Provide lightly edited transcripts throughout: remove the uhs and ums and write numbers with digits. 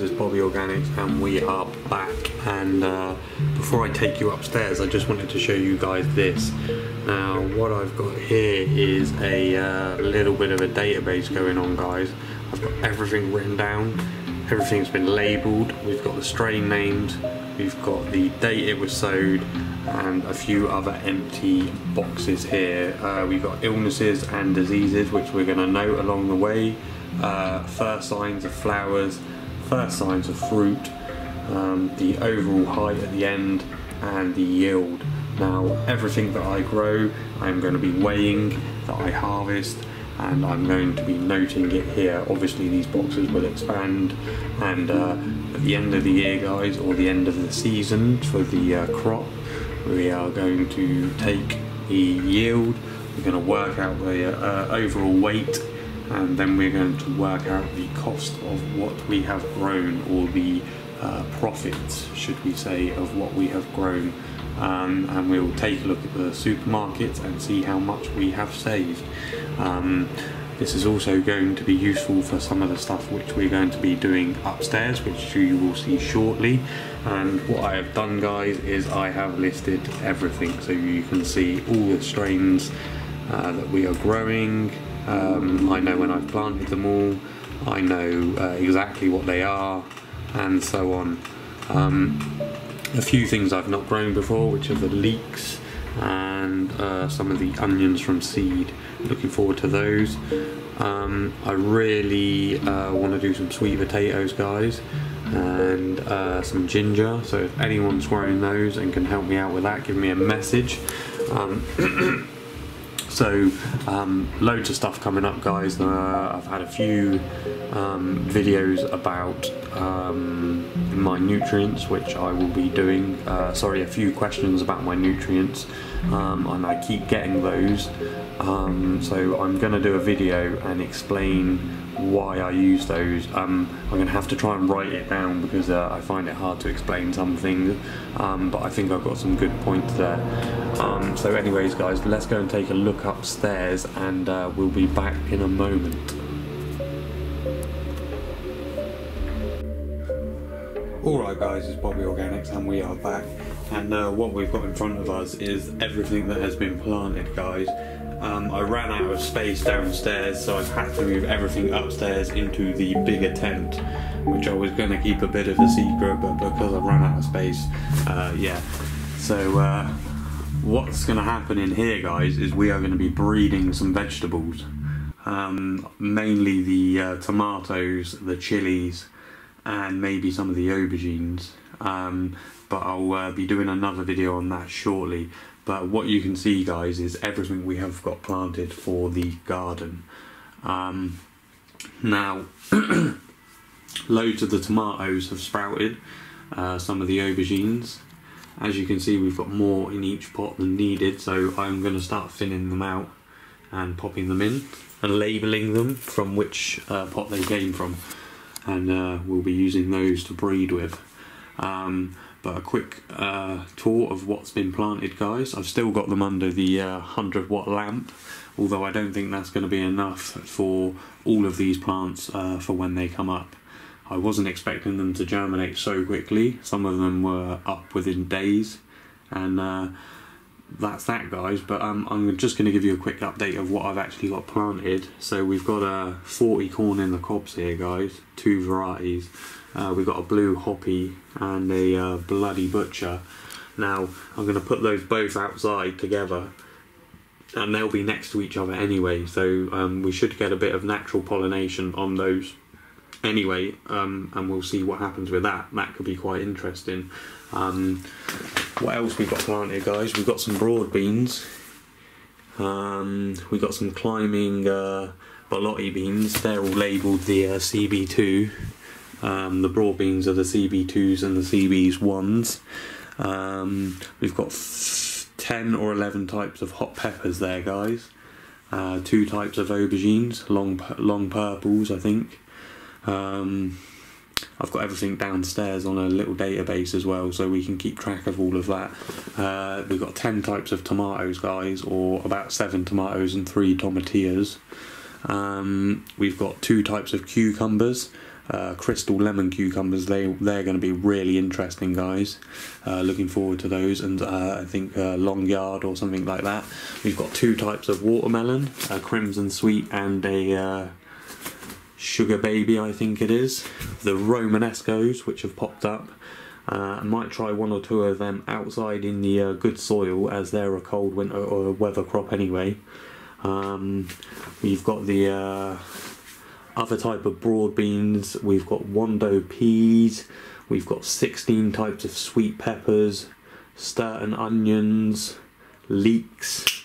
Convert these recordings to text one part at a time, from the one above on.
guys, it's Bobby Organics and we are back. And before I take you upstairs, I just wanted to show you guys this. Now what I've got here is a little bit of a database going on, guys. I've got everything written down, everything's been labelled, we've got the strain names, we've got the date it was sowed, and a few other empty boxes here. We've got illnesses and diseases which we're going to note along the way, first signs of flowers, first signs of fruit, the overall height at the end, and the yield. Now everything that I grow I'm going to be weighing, that I harvest, and I'm going to be noting it here. Obviously these boxes will expand, and at the end of the year, guys, or the end of the season for the crop, we are going to take the yield, we're going to work out the overall weight, and then we're going to work out the cost of what we have grown, or the profits, should we say, of what we have grown. And we'll take a look at the supermarkets and see how much we have saved. This is also going to be useful for some of the stuff which we're going to be doing upstairs, which you will see shortly. And what I have done, guys, is I have listed everything, so you can see all the strains that we are growing. I know when I've planted them all, I know exactly what they are, and so on. A few things I've not grown before, which are the leeks and some of the onions from seed. Looking forward to those. I really want to do some sweet potatoes, guys, and some ginger, so if anyone's growing those and can help me out with that, give me a message. So loads of stuff coming up, guys. I've had a few videos about my nutrients, which I will be doing. Sorry, a few questions about my nutrients, and I keep getting those. So I'm going to do a video and explain why I use those. I'm going to have to try and write it down because I find it hard to explain some things, but I think I've got some good points there. So anyways, guys, let's go and take a look upstairs, and we'll be back in a moment. Alright guys, it's Bobby Organics and we are back, and what we've got in front of us is everything that has been planted, guys. I ran out of space downstairs, so I've had to move everything upstairs into the bigger tent, which I was going to keep a bit of a secret, but because I've run out of space, yeah. So what's going to happen in here, guys, is we are going to be breeding some vegetables, mainly the tomatoes, the chilies, and maybe some of the aubergines, but I'll be doing another video on that shortly. But what you can see, guys, is everything we have got planted for the garden. Now loads of the tomatoes have sprouted, some of the aubergines. As you can see, we've got more in each pot than needed, so I'm going to start thinning them out and popping them in and labelling them from which pot they came from, and we'll be using those to breed with. But a quick tour of what's been planted, guys. I've still got them under the 100-watt lamp, although I don't think that's going to be enough for all of these plants for when they come up. I wasn't expecting them to germinate so quickly. Some of them were up within days, and that's that, guys. But I'm just going to give you a quick update of what I've actually got planted. So we've got 40 corn in the cobs here, guys, 2 varieties. We've got a blue hoppy and a bloody butcher. Now I'm going to put those both outside together, and they'll be next to each other anyway, so we should get a bit of natural pollination on those anyway, and we'll see what happens with that. That could be quite interesting. What else we've got planted, guys? We've got some broad beans, we've got some climbing borlotti beans. They're all labelled the CB2. The broad beans are the CB2s and the CB1s. We've got 10 or 11 types of hot peppers there, guys. 2 types of aubergines, long purples, I think. I've got everything downstairs on a little database as well, so we can keep track of all of that. We've got 10 types of tomatoes, guys, or about 7 tomatoes and 3 tomatillas. We've got 2 types of cucumbers. crystal lemon cucumbers. They're going to be really interesting, guys. Looking forward to those. And I think long yard or something like that. We've got 2 types of watermelon, a crimson sweet and a sugar baby, I think it is. The Romanescos, which have popped up. I might try 1 or 2 of them outside in the good soil, as they're a cold winter or a weather crop anyway. We've got the other type of broad beans. We've got Wando peas. We've got 16 types of sweet peppers, Sturton onions, leeks,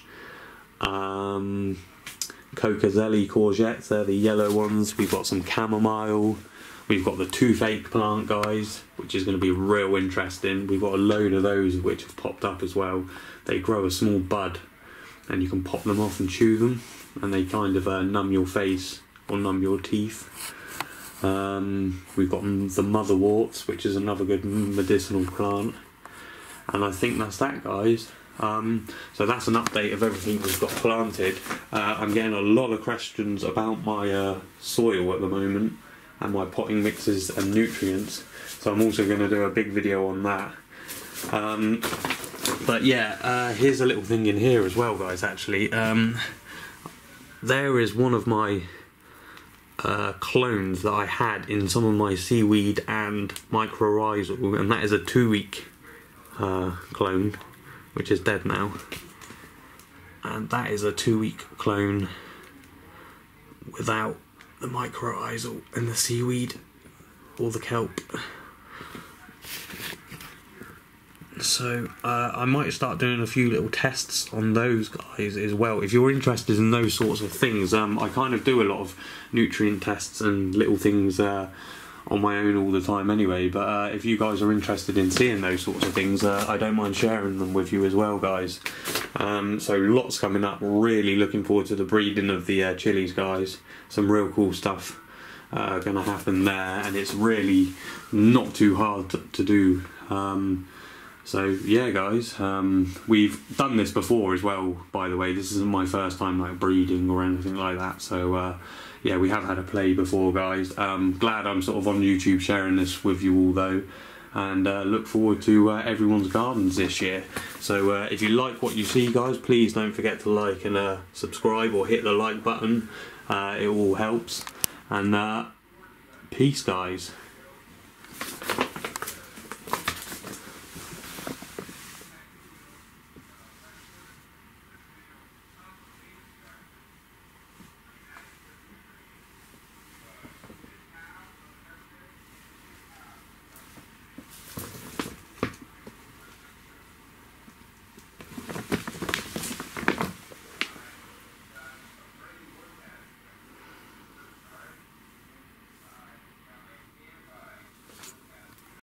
Cocazelli courgettes, they're the yellow ones. We've got some chamomile. We've got the toothache plant, guys, which is going to be real interesting. We've got a load of those which have popped up as well. They grow a small bud and you can pop them off and chew them, and they kind of numb your face or numb your teeth. We've got the motherworts, which is another good medicinal plant. And I think that's that, guys. So that's an update of everything we've got planted. I'm getting a lot of questions about my soil at the moment and my potting mixes and nutrients, so I'm also going to do a big video on that. But yeah, here's a little thing in here as well, guys. Actually, there is one of my clones that I had in some of my seaweed and mycorrhizal, and that is a 2-week clone, which is dead now. And that is a 2-week clone without the mycorrhizal and the seaweed or the kelp. So I might start doing a few little tests on those guys as well. If you're interested in those sorts of things, I kind of do a lot of nutrient tests and little things on my own all the time anyway. But if you guys are interested in seeing those sorts of things, I don't mind sharing them with you as well, guys. So lots coming up. Really looking forward to the breeding of the chilies, guys. Some real cool stuff gonna happen there, and it's really not too hard to do. So yeah, guys, we've done this before as well, by the way. This isn't my first time like breeding or anything like that. So yeah, we have had a play before, guys. Glad I'm sort of on YouTube sharing this with you all though, and look forward to everyone's gardens this year. So if you like what you see, guys, please don't forget to like and subscribe, or hit the like button. It all helps. And peace, guys.